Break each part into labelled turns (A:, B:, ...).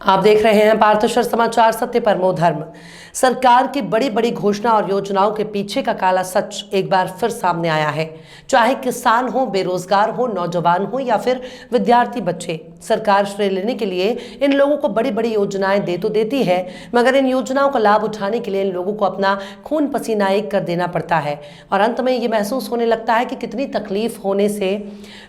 A: आप देख रहे हैं पार्थेश्वर समाचार, सत्य परमो धर्म। सरकार की बड़ी बड़ी घोषणा और योजनाओं के पीछे का काला सच एक बार फिर सामने आया है। चाहे किसान हो, बेरोजगार हो, नौजवान हो या फिर विद्यार्थी बच्चे, सरकार श्रेय लेने के लिए इन लोगों को बड़ी बड़ी योजनाएं दे तो देती है, मगर इन योजनाओं का लाभ उठाने के लिए इन लोगों को अपना खून पसीना एक कर देना पड़ता है और अंत में ये महसूस होने लगता है कि कितनी तकलीफ होने से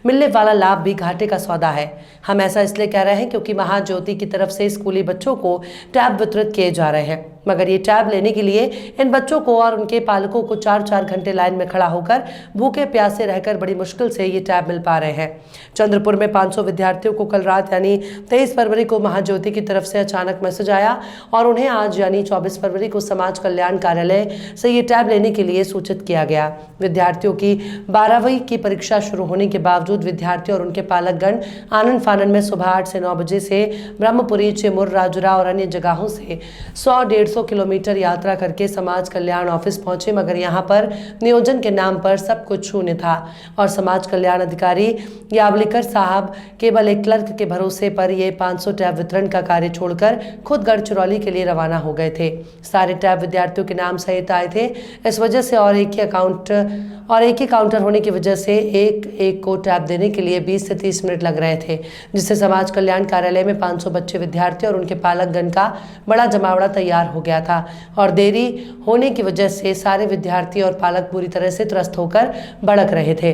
A: मिलने वाला लाभ भी घाटे का सौदा है। हम ऐसा इसलिए कह रहे हैं क्योंकि महाज्योति की तरफ से स्कूली बच्चों को टैब वितरित किए जा रहे हैं, मगर ये टैब लेने के लिए इन बच्चों को और उनके पालकों को 4-4 घंटे लाइन में खड़ा होकर भूखे प्यासे रहकर बड़ी मुश्किल से ये टैब मिल पा रहे हैं। चंद्रपुर में 500 विद्यार्थियों को कल रात यानी 23 फरवरी को महाज्योति की तरफ से अचानक मैसेज आया और उन्हें आज यानी 24 फरवरी को समाज कल्याण कार्यालय से ये टैब लेने के लिए सूचित किया गया। विद्यार्थियों की 12वीं की परीक्षा शुरू होने के बावजूद विद्यार्थी और उनके पालकगण आनन फानन में सुबह 8 से 9 बजे से ब्रह्मपुरी, चिमुर, राजुरा और अन्य जगहों से 100-150 किलोमीटर यात्रा करके समाज कल्याण ऑफिस पहुंचे, मगर यहां पर नियोजन के नाम पर सब कुछ शून्य था और समाज कल्याण अधिकारी यावलिकर साहब केवल एक क्लर्क के भरोसे पर ये 500 टैब वितरण का कार्य छोड़कर खुद गढ़चिरौली के लिए रवाना हो गए थे। सारे टैब विद्यार्थियों के नाम सहित आए थे। इस वजह से और एक ही काउंटर होने की वजह से एक एक को टैब देने के लिए 20 से 30 मिनट लग रहे थे, जिससे समाज कल्याण कार्यालय में 500 बच्चे, विद्यार्थी और उनके पालकगण का बड़ा जमावड़ा तैयार हो गया था और देरी होने की वजह से सारे विद्यार्थी और पालक पूरी तरह से त्रस्त होकर भड़क रहे थे।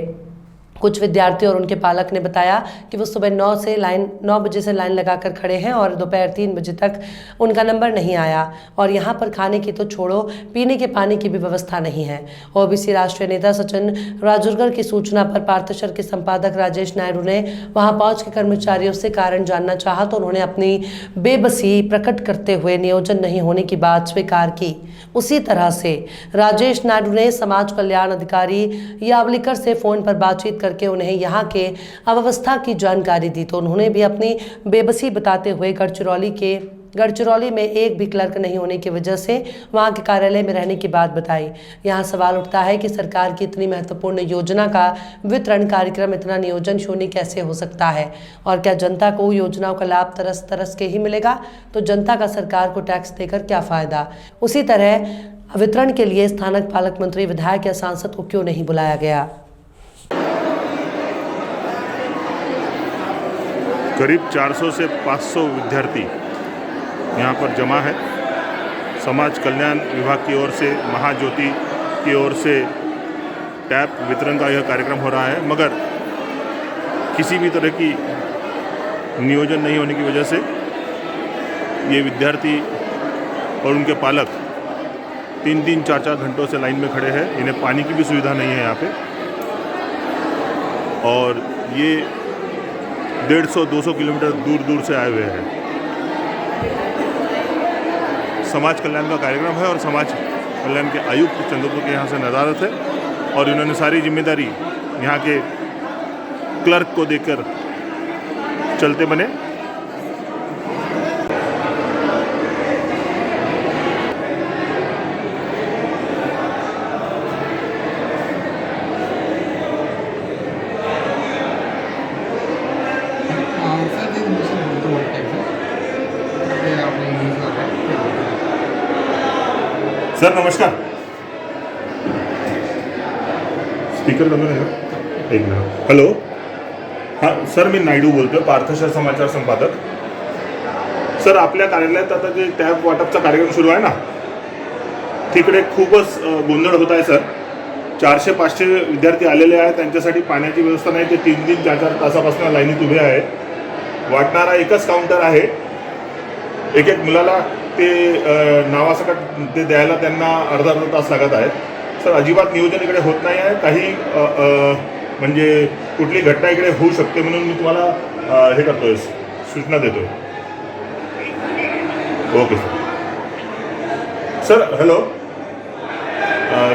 A: कुछ विद्यार्थी और उनके पालक ने बताया कि वो सुबह 9 बजे से लाइन लगाकर खड़े हैं और दोपहर 3 बजे तक उनका नंबर नहीं आया और यहाँ पर खाने की तो छोड़ो, पीने के पानी की भी व्यवस्था नहीं है। ओबीसी राष्ट्रीय नेता सचिन राजुरकर की सूचना पर पार्थेश्वर के संपादक राजेश नायडू ने वहाँ पहुँच के कर्मचारियों से कारण जानना चाहा तो उन्होंने अपनी बेबसी प्रकट करते हुए नियोजन नहीं होने की बात स्वीकार की। उसी तरह से राजेश नायडू ने समाज कल्याण अधिकारी यावलिकर से फोन पर बातचीत करके उन्हें यहाँ के अव्यवस्था की जानकारी दी तो उन्होंने भी अपनी बेबसी बताते हुए गढ़चिरौली में एक भी क्लर्क नहीं होने की वजह से वहां के कार्यालय में रहने की बात बताई। यहाँ सवाल उठता है कि सरकार की इतनी महत्वपूर्ण योजना का वितरण कार्यक्रम इतना नियोजन शून्य कैसे हो सकता है और क्या जनता को योजनाओं का लाभ तरस तरस के ही मिलेगा? तो जनता का सरकार को टैक्स देकर क्या फायदा? उसी तरह वितरण के लिए स्थानक पालक मंत्री, विधायक या सांसद को क्यों नहीं बुलाया गया?
B: करीब 400 से 500 विद्यार्थी यहाँ पर जमा है। समाज कल्याण विभाग की ओर से, महाज्योति की ओर से टैब वितरण का यह कार्यक्रम हो रहा है, मगर किसी भी तरह की नियोजन नहीं होने की वजह से ये विद्यार्थी और उनके पालक 3-3, 4-4 घंटों से लाइन में खड़े हैं। इन्हें पानी की भी सुविधा नहीं है यहाँ पे और ये 150-200 किलोमीटर दूर से आए हुए हैं। समाज कल्याण का कार्यक्रम है और समाज कल्याण के आयुक्त चंद्रपुर के यहाँ से नज़ारत है और इन्होंने सारी जिम्मेदारी यहाँ के क्लर्क को देकर चलते बने। सर नमस्कार। स्पीकर बंद आहे का? एक मिनिट। हॅलो, हां सर, मी नायडू बोलतोय, पार्थेश्वर समाचार संपादक। सर, आपल्या कार्यालयात आता जे टॅब वाटपचा कार्यक्रम सुरू आहे ना, तिकडे खूपच गोंधळ होत आहे सर। 400-500 विद्यार्थी आलेले आहेत, त्यांच्यासाठी पाण्याची व्यवस्था नाही, ते 3-3, 4-4 तासापासून लाईनीत उभे आहेत। वाटणारा एकच काउंटर आहे। एक मुलाला ते नावासकट ते द्यायला त्यांना अर्धा तास लागत आहेत। सर, अजिबात नियोजन इकडे होत नाही आहे। काही म्हणजे कुठली घटना इकडे होऊ शकते म्हणून मी तुम्हाला हे करतोय, सूचना देतोय। Okay sir. हॅलो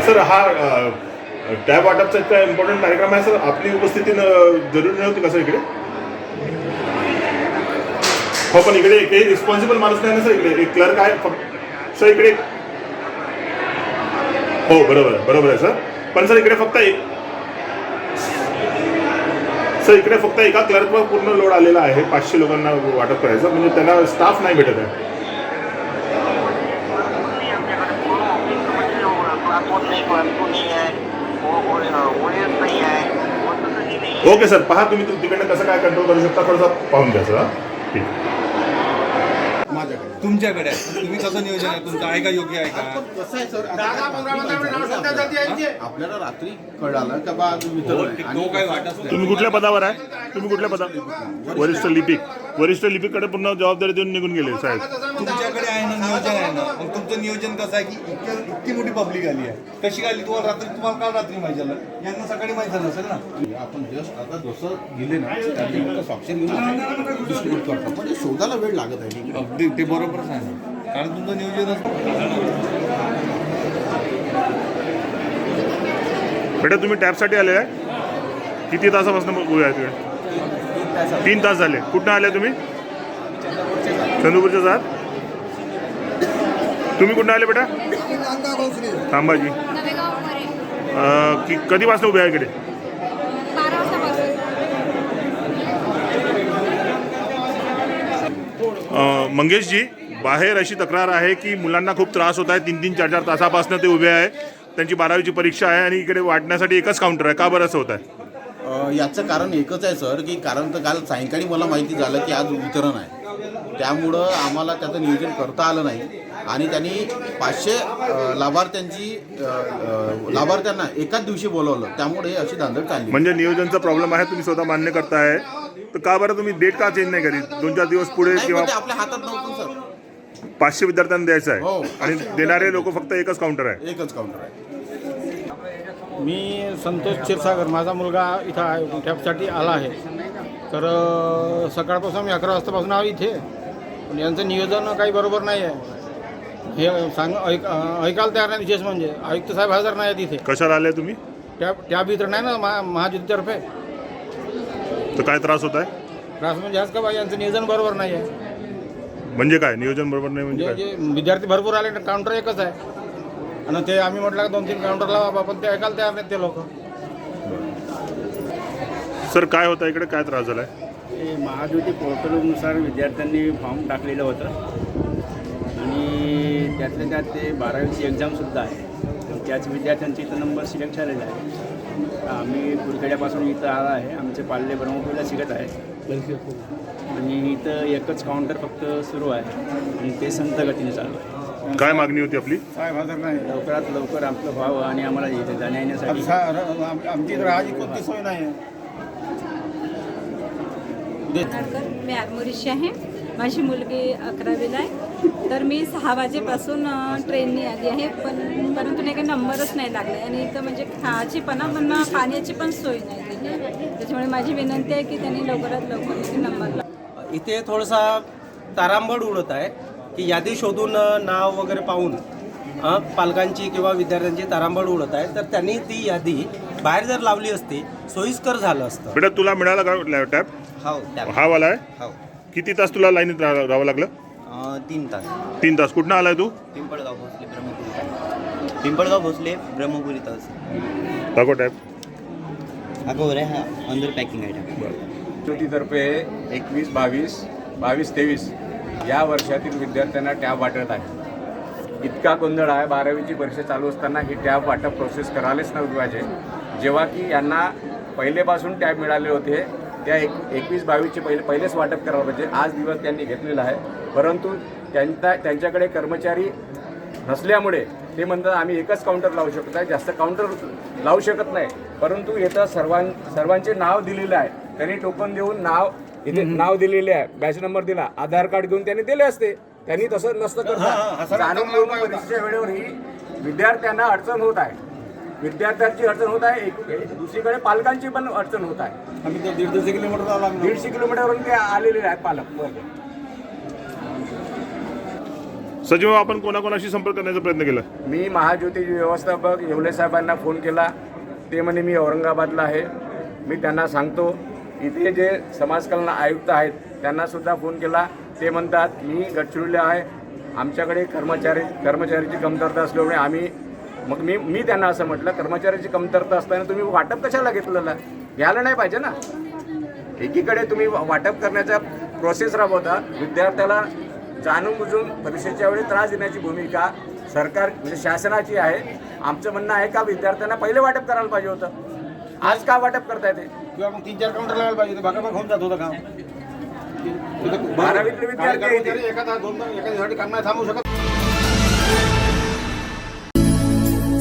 B: सर, हा टॅब वाटपचा इतका इम्पॉर्टंट कार्यक्रम आहे सर, आपली उपस्थिती जरुरी नव्हती का सर इकडे? हो, पण इकडे काही रिस्पॉन्सिबल माणूस नाही ना सर, इकडे एक क्लर्क आहे फक्त सर इकडे। हो बरोबर आहे सर, पण सर इकडे फक्त सर इकडे फक्त एका क्लर्कवर पूर्ण लोड आलेला आहे, 500 लोकांना वाटप करायचं, म्हणजे त्यांना स्टाफ नाही भेटत आहे. ओके सर, पहा तुम्ही तिकडनं कसं काय कंट्रोल करू शकता, थोडंसं पाहून घ्या सर. ठीक.
C: तुमच्याकडे आहे. तुम्ही कसं नियोजन आहे तुमचं, आहे का योग्य आहे का?
D: कसं आहे सर, आपल्याला रात्री कळालं का बा वितरण आहे.
C: तो काय वाटत नाही.
B: तुम्ही कुठल्या पदावर आहे? तुम्ही कुठल्या पदावर? वरिष्ठ लिपिक. वरिष्ठ लिपिककडे पुन्हा जबाबदारी देऊन निघून गेले साहेब.
C: तुमच्याकडे आहे ना नियोजन आहे ना, मग तुमचं नियोजन कसं आहे की इतकी मोठी पब्लिक आली आहे, कशी आली तुम्हाला काल रात्री माहिती झालं, यांना सकाळी माहिती झालं असेल ना.
D: आपण जस्ट आता जसं गेले ना त्याचे स्वाक्षर घेऊन डिस्ट्रीब्यूट करतो, पण शोधायला वेळ लागत आहे.
C: अगदी ते बरोबरच आहे ना, कारण तुमचं नियोजन
B: बेटा तुम्ही टॅपसाठी आले आहे? किती तासापासून उभे आहे तिकडे? 3 तास झाले. कुठनं आले तुम्ही? चंद्रपूरच्या जात. तुम्ही कुठनं आले बेटा? तांबाजी. कधीपासून उभे आहे इकडे?
E: 12 वाजतापासून.
B: मंगेशजी, बाहेर अशी तक्रार आहे की मुलांना खूप त्रास होत आहे, 3-3, 4-4 तासापासून ते उभे आहे. त्यांची 12वीची परीक्षा आहे आणि इकडे वाटण्यासाठी एकच काउंटर आहे. का बरं असं होत आहे?
D: याचं कारण एकच आहे सर, की कारण तर काल सायंकाळी मला माहिती झालं की आज वितरण आहे, त्यामुळं आम्हाला त्याचं नियोजन करता आलं नाही आणि त्यांनी 500 लाभार्थ्यांना एकाच दिवशी बोलवलं, त्यामुळे अशी धांदल चालली.
B: म्हणजे नियोजनचा प्रॉब्लेम आहे, तुम्ही स्वतः मान्य करताय, तर का बरं तुम्ही डेट का चेंज नाही करीत? 2-4 दिवस पुढे
D: नाही,
B: किंवा
D: पण ते आपल्या हातात नव्हतं सर.
B: 500 विद्यार्थ्यांना द्यायचं
D: हो.
B: आहे आणि देणारे लोक फक्त एकच काउंटर आहे.
D: एकच काउंटर आहे.
F: मी संतोष क्षीरसागर, माझा मुलगा इथं टॅपसाठी आला आहे. तर सकाळपासून मी 11 वाजतापासून आहे इथे, पण यांचं नियोजन काही बरोबर नाही आहे. हे ऐकायला तयार नाही. विशेष म्हणजे आयुक्त साहेब हजर नाही आहेत इथे.
B: कशाला आले तुम्ही?
F: टॅप वितरण आहे ना महाज्योतीतर्फे.
B: तर काय त्रास होत आहे?
F: त्रास म्हणजे आज का बा यांचं नियोजन बरोबर नाही आहे.
B: म्हणजे काय नियोजन बरोबर नाही म्हणजे
F: म्हणजे
B: काय?
F: जे विद्यार्थी भरपूर आले, काउंटर एकच आहे आणि ते आम्ही म्हटलं 2-3 काउंटर लावा, पण ते ऐकायला तयार नाहीत ते लोक.
B: सर काय होतं इकडे, काय त्रास झालाय?
G: हे महाज्योती पोर्टलनुसार विद्यार्थ्यांनी फॉर्म टाकलेलं होतं आणि त्यातल्या त्यात ते 12वीची एक्झामसुद्धा आहे. त्याच विद्यार्थ्यांचे इथं नंबर सिलेक्ट झालेला आहे. आम्ही कुरखेड्यापासून इथं आला आहे. आमचे पाल्ले ब्रह्मपुरीला शिकत आहे आणि इथं एकच काउंटर फक्त सुरू आहे आणि ते संथ गतीने चालू आहे.
B: काय मागणी होती आपली?
F: साहेब हजर नाही.
G: लवकरात लवकर आपलं व्हावं आणि आम्हाला इथे जाण्या येण्यासाठी
F: आमची इथं राहायची कोणती सोय नाही आहे.
E: मी आत्मोरीशी आहे. माझी मुलगी 11वीला आहे. तर मी 6 वाजेपासून ट्रेनने आली आहे, परंतु नाही काही नंबरच नाही लागला आणि इथं म्हणजे खायची पण पाण्याची पण सोय नाही दिली आहे. त्याच्यामुळे माझी विनंती आहे की त्यांनी लवकरात लवकर नंबर लावा.
H: इथे थोडासा तारांबळ उडत आहे की यादी शोधून नाव वगैरे पाहून पालकांची किंवा विद्यार्थ्यांची तारांबळ उडत आहे. तर त्यांनी ती यादी बाहेर जर लावली असती सोयीस्कर झालं असतं.
B: बेटा तुला मिळाला का लॅपटॉप?
H: हो
B: हा वाला आहे.
H: हो
B: किती तास तुला लाईनीत राहावं लागलं?
H: 3 तास.
B: 3 तास. कुठनं आलाय तू?
H: पिंपळगाव भोसले ब्रह्मपुरी. पिंपळगाव भोसले ब्रह्मपुरी तास.
B: दाखव टॅप.
H: अगोदर आहे हा अंदर पॅकिंग आहे.
I: ज्योतीतर्फे 21, 22, 23 या वर्षातील विद्यार्थ्यांना टॅब वाटत आहे. इतका गोंधळ आहे. 12वीची परीक्षा चालू असताना ही टॅब वाटप प्रोसेस करायलाच नव्हती पाहिजे. जेव्हा की यांना पहिलेपासून टॅब मिळाले होते, त्या 21-22चे पहिलेच वाटप करायला पाहिजे. आज दिवस त्यांनी घेतलेला आहे, परंतु त्यांच्याकडे कर्मचारी नसल्यामुळे ते म्हणतात आम्ही एकच काउंटर लावू शकतो आहे, जास्त काउंटर लावू शकत नाही. परंतु इथं सर्वांचे नाव दिलेलं आहे. त्यांनी टोकन देऊन इथे नाव दिलेले आहे, बॅच नंबर दिला, आधार कार्ड घेऊन त्यांनी दिले असते. त्यांनी तसं नसतं करता. जाणून घेऊन परीक्षेच्या वेळेवर ही विद्यार्थ्यांना अडचण होत आहे. विद्यार्थ्यांची अडचण होत आहे, दुसरीकडे पालकांची पण अडचण होत आहे.
F: आम्ही 150 किलोमीटर जावं लागणार.
I: 150 किलोमीटरवरून ते आलेले आहेत पालक.
B: सजीव, आपण कोणाकोणाशी संपर्क करण्याचा प्रयत्न केला?
I: मी महाज्योतीचे व्यवस्थापक येवले साहेबांना फोन केला. ते म्हणे मी औरंगाबादला आहे. मी त्यांना सांगतो. इथे जे समाज कल्याण आयुक्त आहेत त्यांनासुद्धा फोन केला. ते म्हणतात मी गडचिरोलीला आहे, आमच्याकडे कर्मचाऱ्याची कमतरता असल्यामुळे मी त्यांना असं म्हटलं कर्मचाऱ्याची कमतरता असताना तुम्ही वाटप कशाला घेतलेलं? घ्यायला नाही पाहिजे ना. एकीकडे तुम्ही वाटप करण्याचा प्रोसेस राबवता, विद्यार्थ्याला जाणून बुजून परीक्षेच्या वेळी त्रास देण्याची भूमिका सरकार म्हणजे शासनाची आहे. आमचं म्हणणं आहे का विद्यार्थ्यांना पहिले वाटप करायला पाहिजे होतं, आज का वाटप करता येते?
F: किंवा मग 3-4 काउंटर लावायला पाहिजे, भागाभाग होऊन जात होतं काम.
I: 12वीतले विद्यार्थी येतील.
F: एका दिवसासाठी काम नाही थांबू शकत.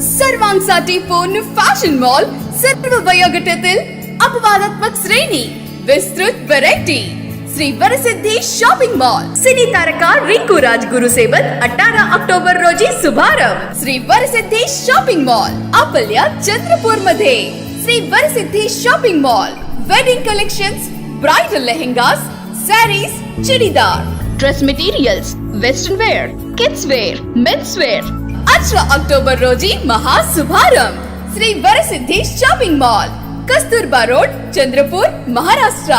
J: सर्वांसाठी पूर्ण फॅशन मॉल, सर्व वयोगटातील अपवादात्मक श्रेणी, विस्तृत variety. Shri Varsiddhi shopping mall, सिनी तारका रिंकू राजगुरु सोबत 18 ऑक्टोबर रोजी शुभारंभ. श्री वरसिद्धी शॉपिंग मॉल आपल्या चंद्रपूर मध्ये. Shri Varsiddhi shopping mall, wedding collections, bridal lehengas, sarees, churidar, dress materials, western wear, kids wear, men's wear. 18 October रोजी महाशुभारंभ. Shri Varsiddhi shopping mall, Kasturba road, Chandrapur, Maharashtra.